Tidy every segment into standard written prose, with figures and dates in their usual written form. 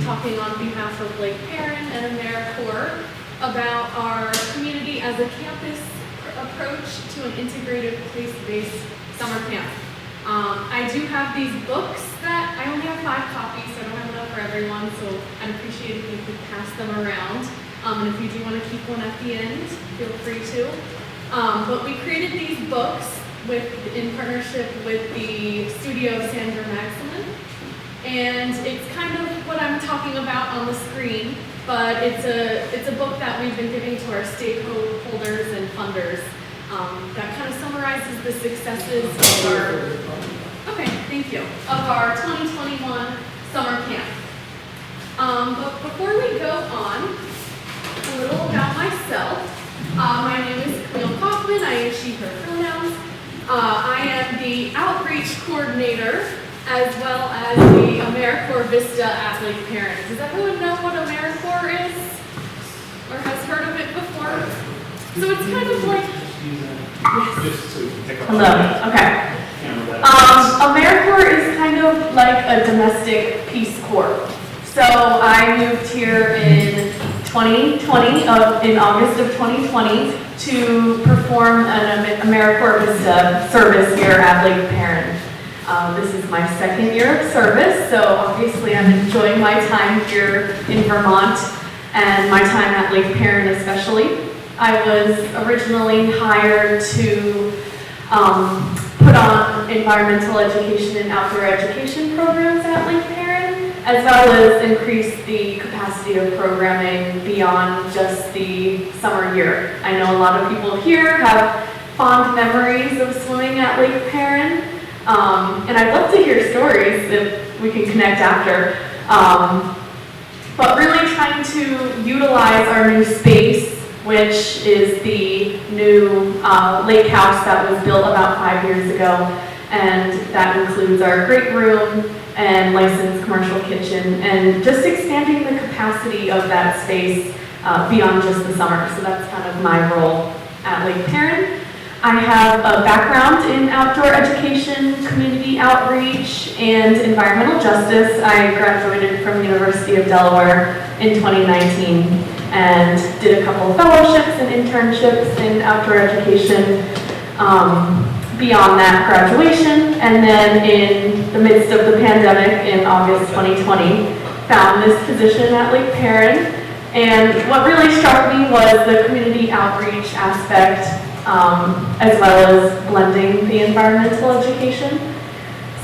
talking on behalf of Lake Paran and AmeriCorps about our community as a campus approach to an integrated place-based summer camp. I do have these books that I only have 5 copies, so I don't have enough for everyone, so I'd appreciate if you could pass them around. And if you do want to keep one at the end, feel free to. But we created these books in partnership with the studio of Sandra Maximin. And it's kind of what I'm talking about on the screen, but it's a book that we've been giving to our stakeholders and funders that kind of summarizes the successes of our 2021 summer camp. But before we go on, a little about myself. My name is Camille Kauffman. I am she/her pronouns. I am the outreach coordinator as well as the AmeriCorps Vista at Lake Paran. Does everyone know what AmeriCorps is? Or has heard of it before? So it's kind of like... Yes. Hello, okay. AmeriCorps is kind of like a domestic Peace Corps. So I moved here in 2020, in August of 2020, to perform an AmeriCorps Vista service here at Lake Paran. This is my 2nd year of service, so obviously I'm enjoying my time here in Vermont and my time at Lake Paran especially. I was originally hired to put on environmental education and outdoor education programs at Lake Paran, as well as increase the capacity of programming beyond just the summer year. I know a lot of people here have fond memories of swimming at Lake Paran. And I'd love to hear stories if we can connect after. But really trying to utilize our new space, which is the new lake house that was built about 5 years ago. And that includes our great room and licensed commercial kitchen, and just expanding the capacity of that space beyond just the summer. So that's kind of my role at Lake Paran. I have a background in outdoor education, community outreach, and environmental justice. I graduated from the University of Delaware in 2019 and did a couple of fellowships and internships in outdoor education beyond that graduation. And then in the midst of the pandemic in August 2020, found this position at Lake Paran. And what really struck me was the community outreach aspect, as well as blending the environmental education.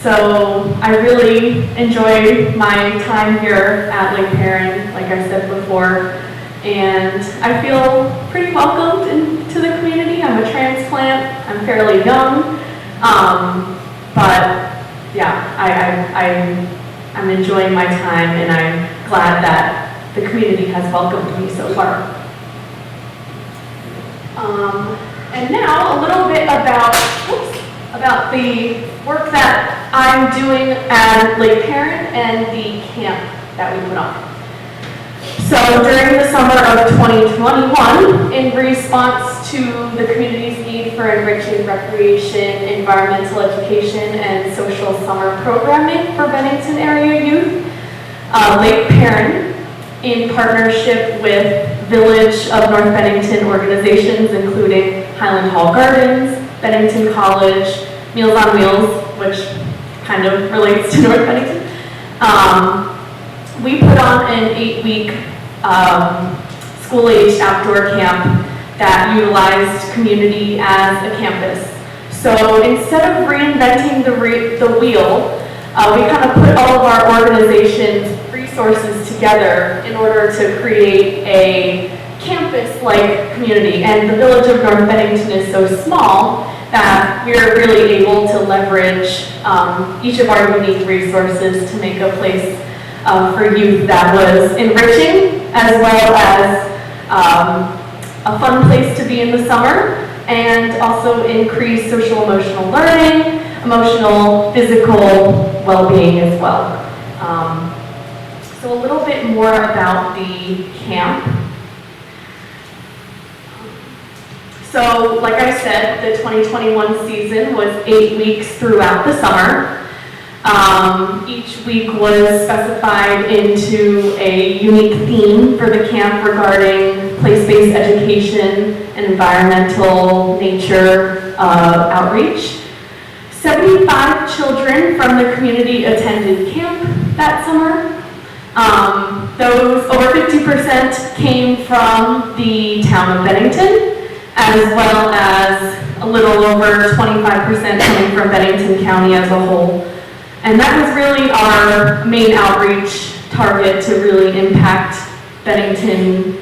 So I really enjoy my time here at Lake Paran, like I said before, and I feel pretty welcomed into the community. I'm a transplant, I'm fairly young, but yeah, I'm enjoying my time, and I'm glad that the community has welcomed me so far. And now a little bit about the work that I'm doing at Lake Paran and the camp that we put on. So during the summer of 2021, in response to the community's need for enriching recreation, environmental education, and social summer programming for Bennington area youth, Lake Paran, in partnership with Village of North Bennington organizations, including Highland Hall Gardens, Bennington College, Meals on Wheels, which kind of relates to North Bennington. We put on an 8-week school-age outdoor camp that utilized community as a campus. So instead of reinventing the wheel, we kind of put all of our organization's resources together in order to create a campus-like community. And the Village of North Bennington is so small that we're really able to leverage each of our unique resources to make a place for youth that was enriching, as well as a fun place to be in the summer, and also increase social emotional learning, emotional, physical well-being as well. So a little bit more about the camp. So, like I said, the 2021 season was 8 weeks throughout the summer. Each week was specified into a unique theme for the camp regarding place-based education and environmental nature outreach. 75 children from the community attended camp that summer. Those over 50% came from the town of Bennington, as well as a little over 25% coming from Bennington County as a whole. And that was really our main outreach target to really impact Bennington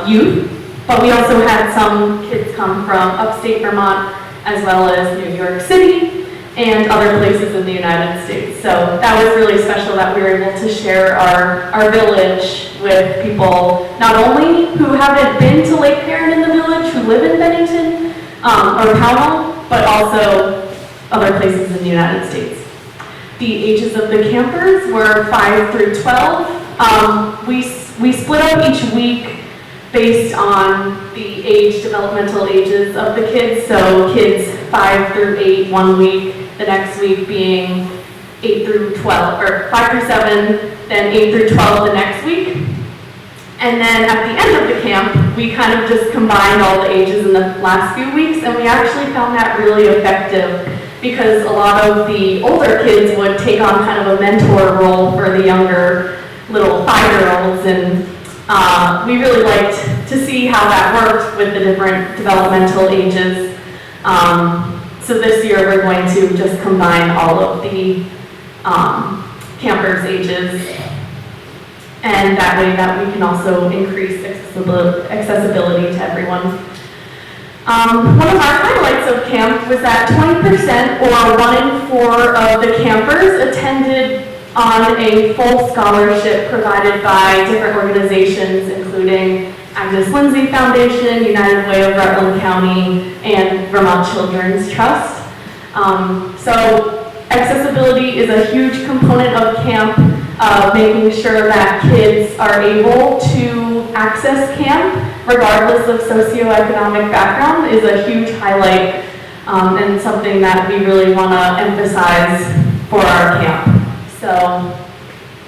youth. But we also had some kids come from upstate Vermont, as well as New York City, and other places in the United States. So that was really special that we were able to share our village with people, not only who haven't been to Lake Paran in the village, who live in Bennington or Pownell, but also other places in the United States. The ages of the campers were 5 through 12. We split up each week based on the developmental ages of the kids. So kids 5 through 8 one week, the next week being 8 through 12, or 5 through 7, then 8 through 12 the next week. And then at the end of the camp, we kind of just combined all the ages in the last few weeks, and we actually found that really effective because a lot of the older kids would take on kind of a mentor role for the younger little 5-year-olds, and we really liked to see how that worked with the different developmental ages. So this year we're going to just combine all of the campers' ages, and that way that we can also increase accessibility to everyone. One of our highlights of camp was that 20% or 1 in 4 of the campers attended on a full scholarship provided by different organizations, including Agnes Lindsay Foundation, United Way of Rutland County, and Vermont Children's Trust. So accessibility is a huge component of camp, making sure that kids are able to access camp regardless of socioeconomic background is a huge highlight and something that we really want to emphasize for our camp. So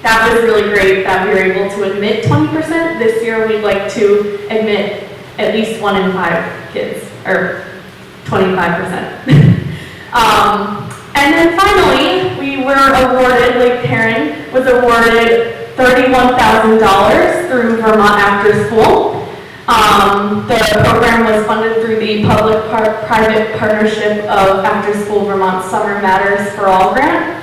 that was really great that we were able to admit 20%. This year we'd like to admit at least 1 in 5 kids, or 25%. And then finally, we were awarded, Lake Paran was awarded $31,000 through Vermont After School. The program was funded through the public-private partnership of After School Vermont Summer Matters for All grant.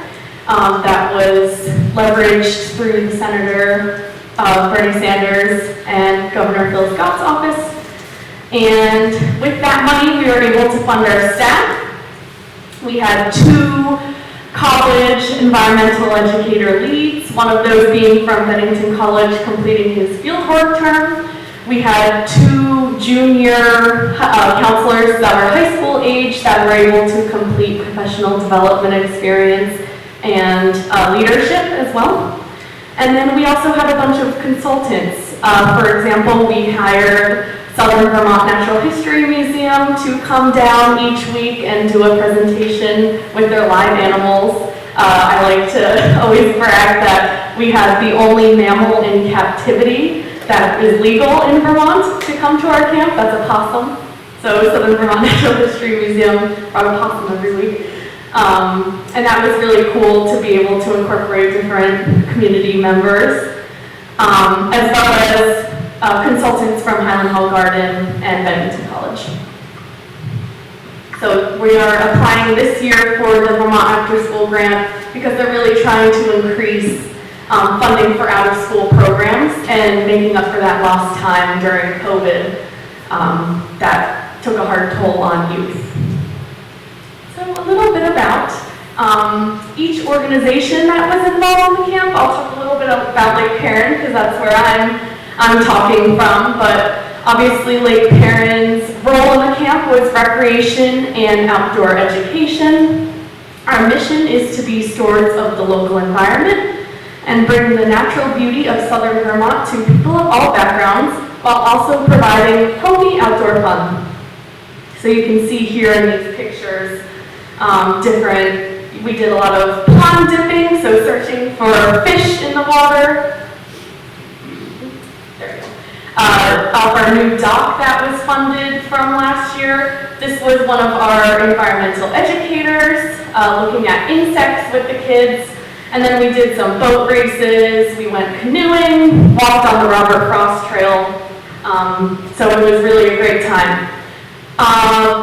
That was leveraged through the Senator Bernie Sanders and Governor Phil Scott's office. And with that money, we were able to fund our staff. We had 2 college environmental educator leads, one of those being from Bennington College completing his fieldwork term. We had 2 junior counselors that were high school age that were able to complete professional development experience and leadership as well. And then we also had a bunch of consultants. For example, we hired Southern Vermont Natural History Museum to come down each week and do a presentation with their live animals. I like to always brag that we had the only mammal in captivity that is legal in Vermont to come to our camp. That's a possum. So Southern Vermont Natural History Museum brought a possum every week. And that was really cool to be able to incorporate different community members, as well as consultants from Highland Hall Garden and Bennington College. So we are applying this year for the Vermont After School grant because they're really trying to increase funding for out-of-school programs and making up for that lost time during COVID that took a hard toll on youth. So a little bit about each organization that was involved in the camp. I'll talk a little bit about Lake Paran because that's where I'm talking from, but obviously Lake Paran's role in the camp was recreation and outdoor education. Our mission is to be stewards of the local environment and bring the natural beauty of southern Vermont to people of all backgrounds while also providing healthy outdoor fun. So you can see here in these pictures different We did a lot of pond dipping, so searching for fish in the water. There we go. Off our new dock that was funded from last year. This was one of our environmental educators looking at insects with the kids. And then we did some boat races, we went canoeing, walked on the Robert Frost Trail. So it was really a great time.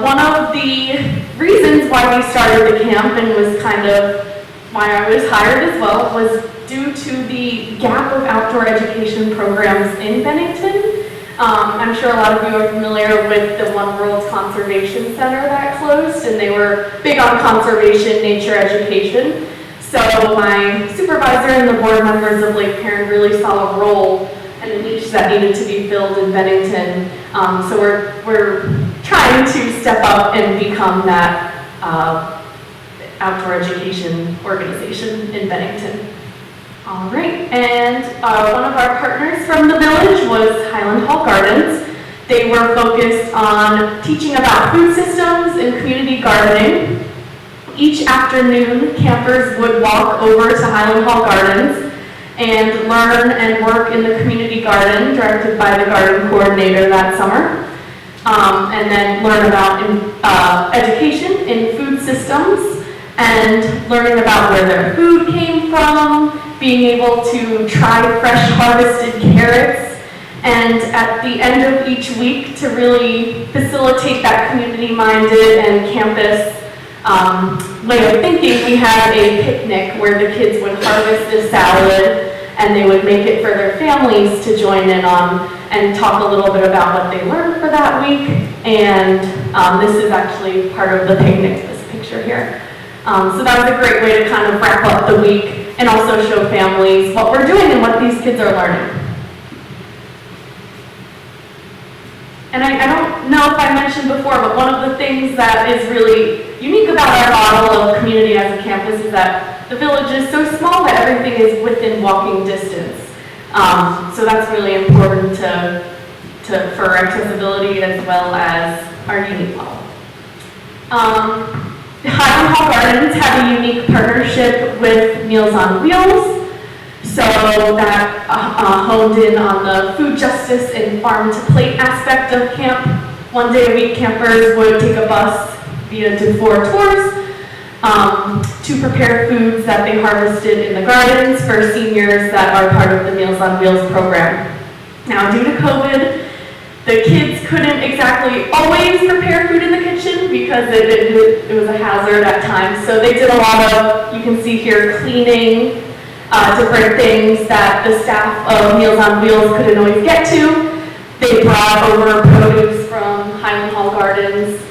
One of the reasons why we started the camp and was kind of why I was hired as well was due to the gap of outdoor education programs in Bennington. I'm sure a lot of you are familiar with the One World Conservation Center that closed, and they were big on conservation, nature education. So my supervisor and the board members of Lake Paran really saw a role and a niche that needed to be filled in Bennington. So we're trying to step up and become that outdoor education organization in Bennington. All right, and one of our partners from the village was Highland Hall Gardens. They were focused on teaching about food systems and community gardening. Each afternoon, campers would walk over to Highland Hall Gardens and learn and work in the community garden directed by the garden coordinator that summer. And then learn about education in food systems and learning about where their food came from, being able to try fresh harvested carrots, and at the end of each week to really facilitate that community-minded and campus way of thinking, we had a picnic where the kids would harvest a salad and they would make it for their families to join in on and talk a little bit about what they learned for that week. And this is actually part of the picnic, this picture here. So that was a great way to kind of wrap up the week and also show families what we're doing and what these kids are learning. And I don't know if I mentioned before, but one of the things that is really unique about our model of community as a campus is that the village is so small that everything is within walking distance. So that's really important for accessibility as well as our unique model. Highland Hall Gardens had a unique partnership with Meals on Wheels, so that honed in on the food justice and farm to plate aspect of camp. One day a week, campers would take a bus via DeFore tours to prepare foods that they harvested in the gardens for seniors that are part of the Meals on Wheels program. Now, due to COVID, the kids couldn't exactly always prepare food in the kitchen because it was a hazard at times. So they did a lot of, you can see here, cleaning, different things that the staff of Meals on Wheels couldn't always get to. They brought over produce from Highland Hall Gardens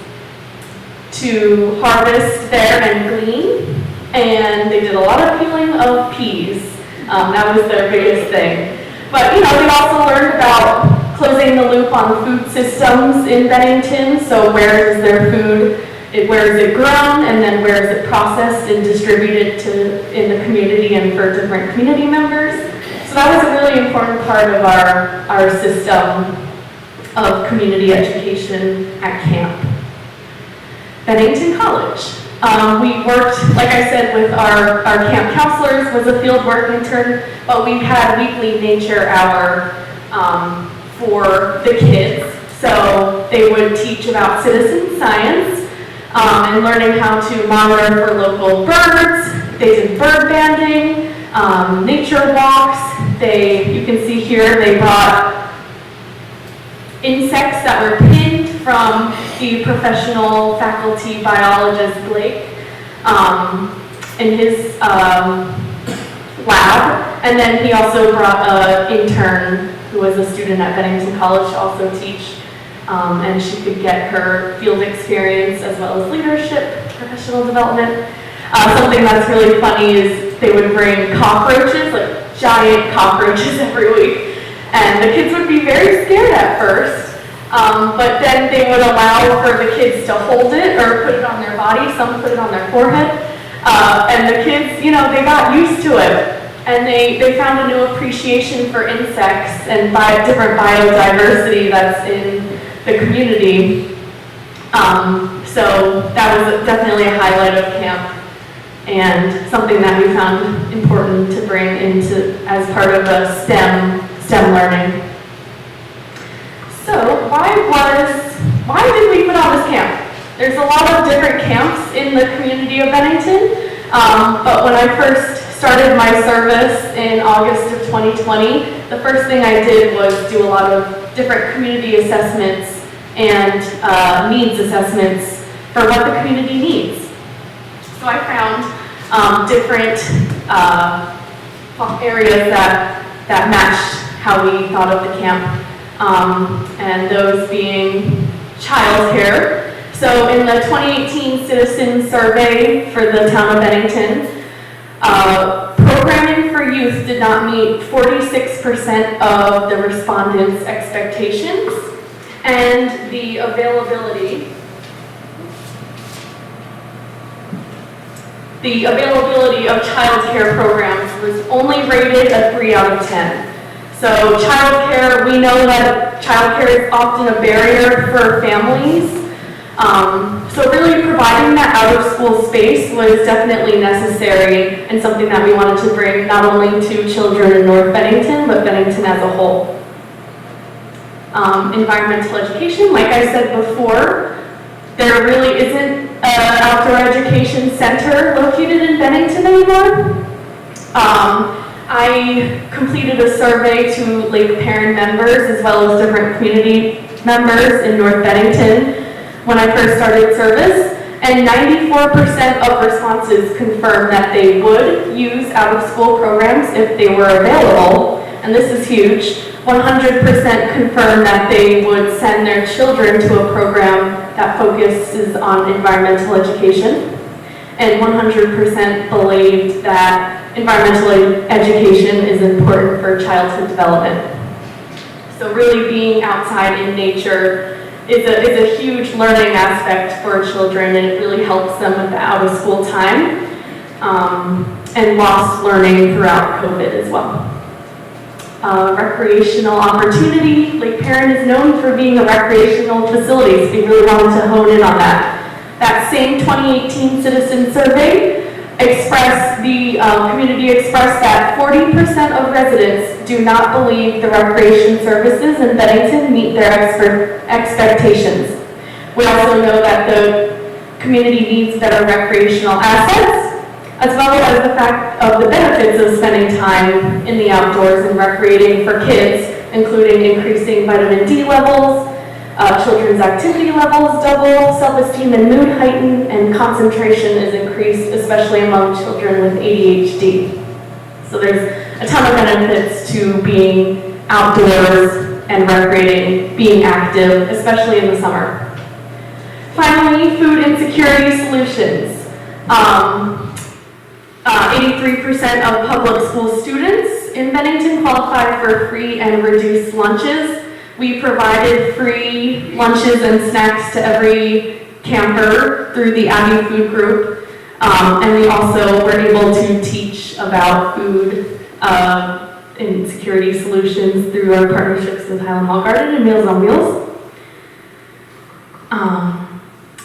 to harvest there and glean. And they did a lot of peeling of peas. That was their biggest thing. But we also learned about closing the loop on food systems in Bennington. So where is their food, where is it grown, and then where is it processed and distributed in the community and for different community members. So that was a really important part of our system of community education at camp. Bennington College. We worked, like I said, with our camp counselors, was a field work intern, but we had weekly nature hour for the kids. So they would teach about citizen science and learning how to monitor for local birds. They did bird banding, nature walks. You can see here, they brought insects that were pinned from the professional faculty biologist Blake in his lab. And then he also brought an intern who was a student at Bennington College to also teach, and she could get her field experience as well as leadership, professional development. Something that's really funny is they would bring cockroaches, like giant cockroaches every week. And the kids would be very scared at first, but then they would allow for the kids to hold it or put it on their body. Some put it on their forehead. And the kids, they got used to it. And they found a new appreciation for insects and different biodiversity that's in the community. So that was definitely a highlight of camp. and something that we found important to bring into as part of the STEM learning. So why did we put on this camp? There's a lot of different camps in the community of Bennington, but when I first started my service in August of 2020, the first thing I did was do a lot of different community assessments and needs assessments for what the community needs. So I found different areas that matched how we thought of the camp, and those being childcare. So in the 2018 Citizen Survey for the town of Bennington, programming for youth did not meet 46% of the respondents' expectations, and the availability of childcare programs was only rated a 3 out of 10. So childcare, we know that childcare is often a barrier for families. So really providing that out-of-school space was definitely necessary and something that we wanted to bring not only to children in North Bennington, but Bennington as a whole. Environmental education, like I said before, there really isn't an outdoor education center located in Bennington anymore. I completed a survey to Lake Paran members as well as different community members in North Bennington when I first started service, and 94% of responses confirmed that they would use out-of-school programs if they were available, and this is huge. 100% confirmed that they would send their children to a program that focuses on environmental education, and 100% believed that environmental education is important for childhood development. So really being outside in nature is a huge learning aspect for children, and it really helps them with the out-of-school time, and lost learning throughout COVID as well. Recreational opportunity. Lake Paran is known for being a recreational facility, so we really wanted to hone in on that. That same 2018 Citizen Survey community expressed that 40% of residents do not believe the recreation services in Bennington meet their expectations. We also know that the community needs better recreational assets, as well as the fact of the benefits of spending time in the outdoors and recreating for kids, including increasing vitamin D levels, children's activity levels double, self-esteem and mood heighten, and concentration is increased, especially among children with ADHD. So there's a ton of benefits to being outdoors and recreating, being active, especially in the summer. Finally, food insecurity solutions. 83% of public school students in Bennington qualify for free and reduced lunches. We provided free lunches and snacks to every camper through the Abbey Food Group, and we also were able to teach about food insecurity solutions through our partnerships with Highland Hall Garden and Meals on Wheels.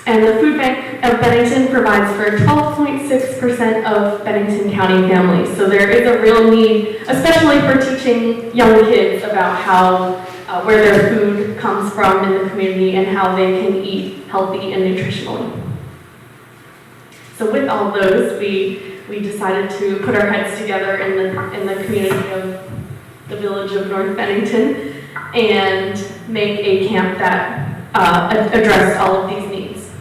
And the Food Bank of Bennington provides for 12.6% of Bennington County families. So there is a real need, especially for teaching young kids about how where their food comes from in the community and how they can eat healthy and nutritionally. So with all those, we decided to put our heads together in the community of the village of North Bennington and make a camp that addressed all of these needs.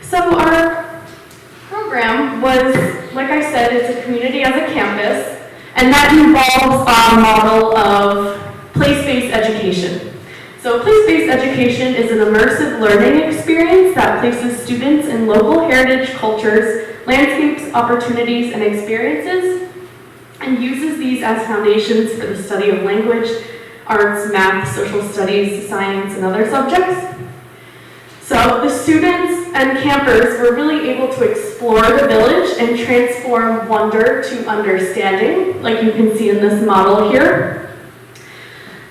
So our program was, like I said, it's a community as a campus, and that involves our model of place-based education. So place-based education is an immersive learning experience that places students in local heritage cultures, landscapes, opportunities, and experiences, and uses these as foundations for the study of language, arts, math, social studies, science, and other subjects. So the students and campers were really able to explore the village and transform wonder to understanding, like you can see in this model here.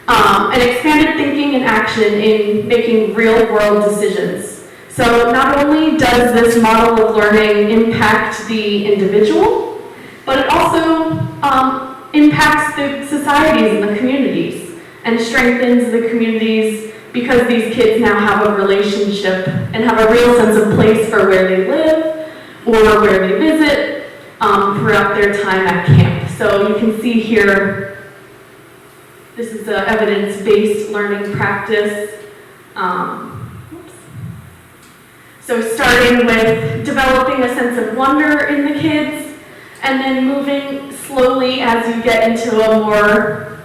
And expanded thinking and action in making real-world decisions. So not only does this model of learning impact the individual, but it also impacts the societies and the communities and strengthens the communities because these kids now have a relationship and have a real sense of place for where they live or where they visit throughout their time at camp. So you can see here, this is the evidence-based learning practice. So starting with developing a sense of wonder in the kids, and then moving slowly as you get into a more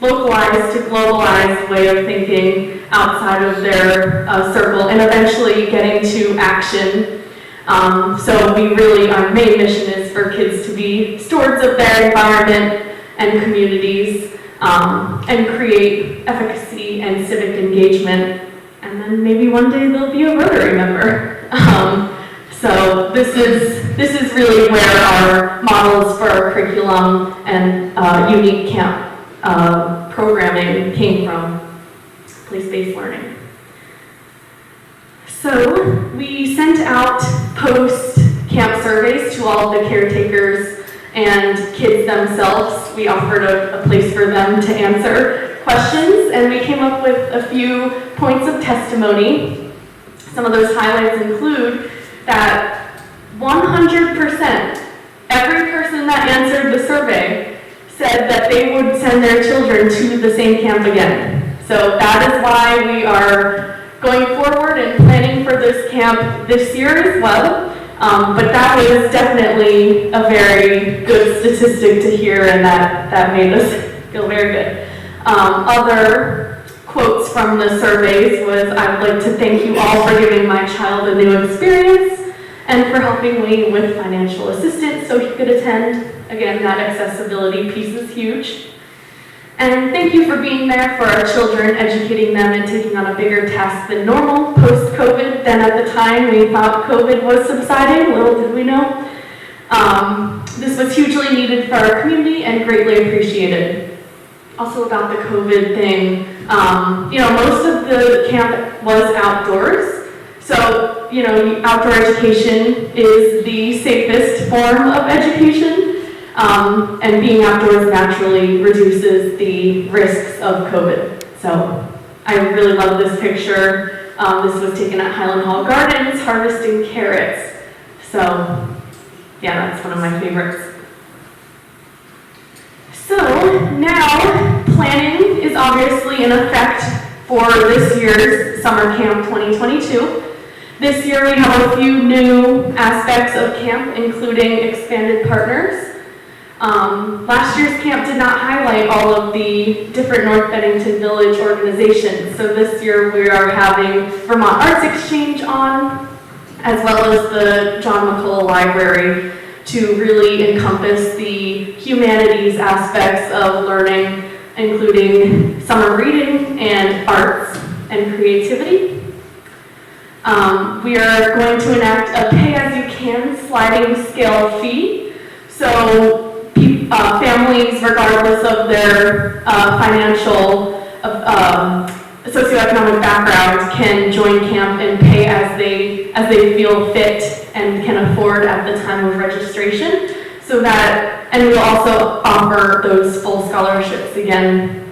localized to globalized way of thinking outside of their circle, and eventually getting to action. So our main mission is for kids to be stewards of their environment and communities, and create efficacy and civic engagement. And then maybe one day they'll be a Rotary member. So this is really where our models for our curriculum and unique camp programming came from, place-based learning. So we sent out post-camp surveys to all of the caretakers and kids themselves. We offered a place for them to answer questions, and we came up with a few points of testimony. Some of those highlights include that 100%, every person that answered the survey said that they would send their children to the same camp again. So that is why we are going forward and planning for this camp this year as well. But that was definitely a very good statistic to hear, and that made us feel very good. Other quotes from the surveys was, "I would like to thank you all for giving my child a new experience and for helping me with financial assistance so he could attend." Again, that accessibility piece is huge. "And thank you for being there for our children, educating them and taking on a bigger task than normal post-COVID than at the time we thought COVID was subsiding, little did we know. This was hugely needed for our community and greatly appreciated." Also about the COVID thing, most of the camp was outdoors. So, outdoor education is the safest form of education. And being outdoors naturally reduces the risks of COVID. So I really love this picture. This was taken at Highland Hall Gardens, harvesting carrots. So yeah, that's one of my favorites. So now planning is obviously in effect for this year's Summer Camp 2022. This year we have a few new aspects of camp, including expanded partners. Last year's camp did not highlight all of the different North Bennington Village organizations. So this year we are having Vermont Arts Exchange on, as well as the John McCullough Library, to really encompass the humanities aspects of learning, including summer reading and arts and creativity. We are going to enact a pay-as-you-can sliding scale fee. So families, regardless of their financial, socioeconomic background, can join camp and pay as they feel fit and can afford at the time of registration. And we'll also offer those full scholarships again,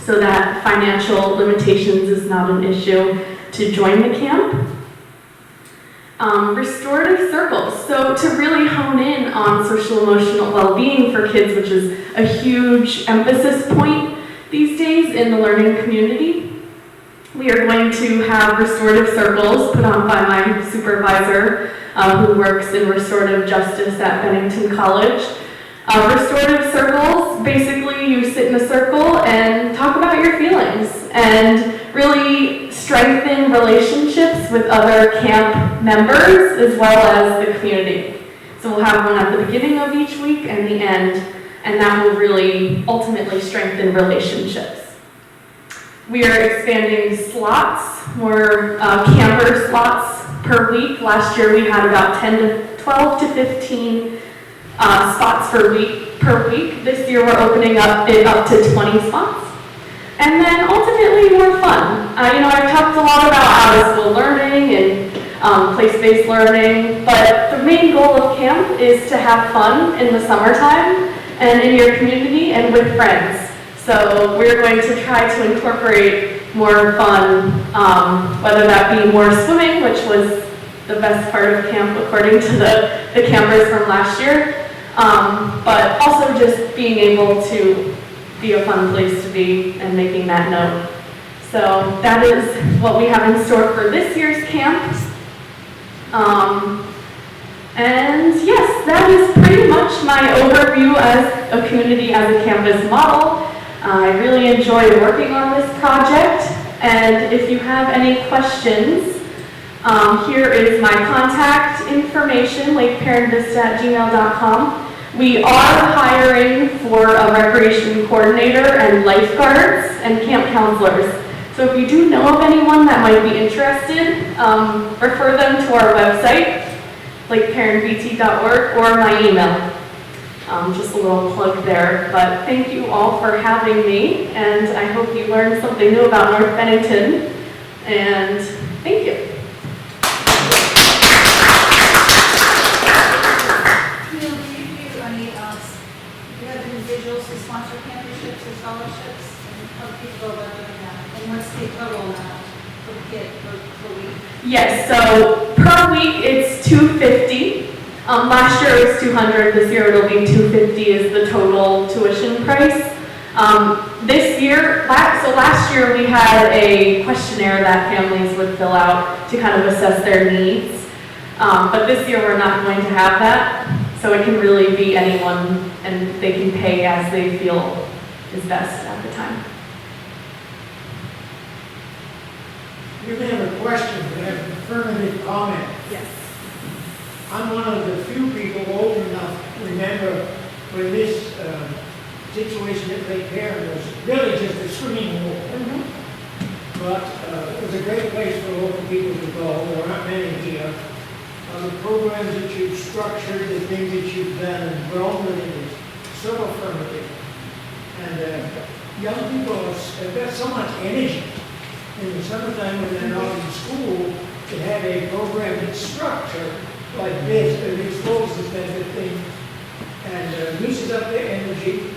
so that financial limitations is not an issue to join the camp. Restorative circles. So to really hone in on social emotional well-being for kids, which is a huge emphasis point these days in the learning community, we are going to have restorative circles put on by my supervisor, who works in restorative justice at Bennington College. Restorative circles, basically you sit in a circle and talk about your feelings and really strengthen relationships with other camp members as well as the community. So we'll have one at the beginning of each week and the end, and that will really ultimately strengthen relationships. We are expanding slots, more camper slots per week. Last year we had about 12 to 15 spots per week. This year we're opening it up to 20 spots. And then ultimately more fun. I've talked a lot about out-of-school learning and place-based learning. But the main goal of camp is to have fun in the summertime and in your community and with friends. So we're going to try to incorporate more fun, whether that be more swimming, which was the best part of camp according to the campers from last year, but also just being able to be a fun place to be and making that note. So that is what we have in store for this year's camp. And yes, that is pretty much my overview as a community, as a campus model. I really enjoy working on this project, and if you have any questions, here is my contact information, lakeparanvista@gmail.com. We are hiring for a recreation coordinator and lifeguards and camp counselors. So if you do know of anyone that might be interested, refer them to our website, lakeparanvt.org, or my email. Just a little plug there, but thank you all for having me, and I hope you learned something new about North Bennington, and thank you. Camille, do you have individuals who sponsor camperships or scholarships, and how do people go about doing that? And what's the total amount per kid per week? Yes, so per week it's $250. Last year it was $200. This year it'll be $250 is the total tuition price. This year, so last year we had a questionnaire that families would fill out to kind of assess their needs. But this year we're not going to have that, so it can really be anyone, and they can pay as they feel is best at the time. You may have a question, but I have an affirmative comment. Yes. I'm one of the few people old enough to remember when this situation at Lake Paran was really just a swimming hole. But it was a great place for local people to go. There aren't many here. The programs that you've structured, the things that you've done and grown with it is so affirmative. And young people have got so much energy in the summertime when they're not in school to have a program that's structured like this, that exposes them to things and uses up their energy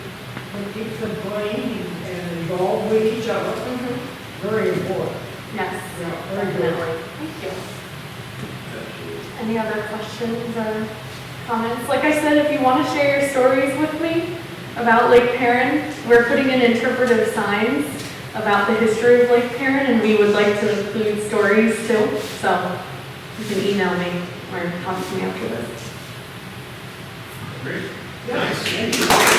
and keeps them playing and involved with each other. Very important. Yes. Yeah, very good. Thank you. Any other questions or comments? Like I said, if you want to share your stories with me about Lake Paran, we're putting in interpretive signs about the history of Lake Paran, and we would like to include stories too. So you can email me or talk to me after this. Great. Yes.